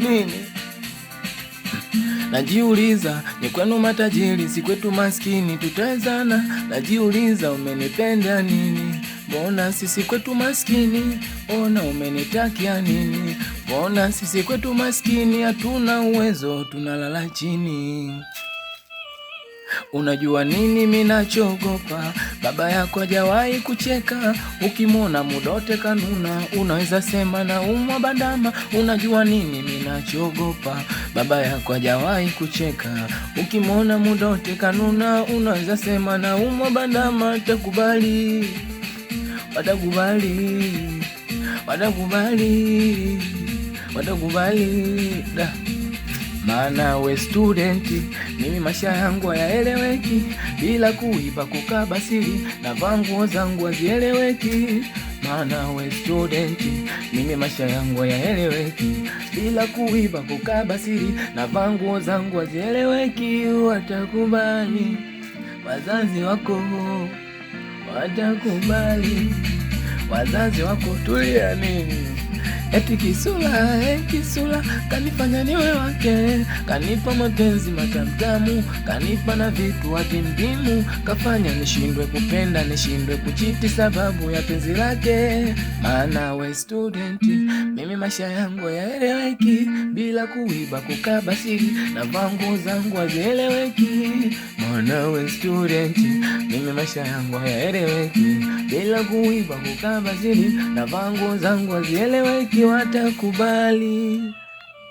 nini? Najiuliza ni kwenu matajiri, si kwetu maskini tutawezana. Najiuliza umenipenda nini? Mbona sisi kwetu maskini? Ona umenitakia nini? Mbona sisi kwetu maskini hatuna uwezo, tunalala chini. Unajua nini minachogopa? Baba yako hajawahi kucheka, ukimwona mudote kanuna, unaweza sema na umwa bandama. Unajua nini minachogopa? Baba yako hajawahi kucheka, ukimwona mudote kanuna, unaweza sema na umwa bandama. Watakubali, watakubali, watakubali, watakubali da. Maana we student, mimi maisha yangu hayaeleweki. Bila kuiba kukaba siri, na nguo zangu hazieleweki. Maana we student, mimi maisha yangu hayaeleweki. Bila kuiba kukaba siri, na nguo zangu hazieleweki. Watakubali wazazi wako, watakubali wazazi wako. Tulia nini? Eti Kisula, Kisula kanifanya niwe wake, kanipa mapenzi matamtamu, kanipa na vitu adimdimu, kafanya nishindwe kupenda, nishindwe kuchiti sababu ya penzi lake. Maana we student, mimi maisha yangu hayaeleweki. Bila kuiba kukaba siri, na nguo zangu hazieleweki. Maana we student, mimi maisha yangu hayaeleweki. Bila kuiba kukaba siri, na nguo zangu hazieleweki. Watakubali.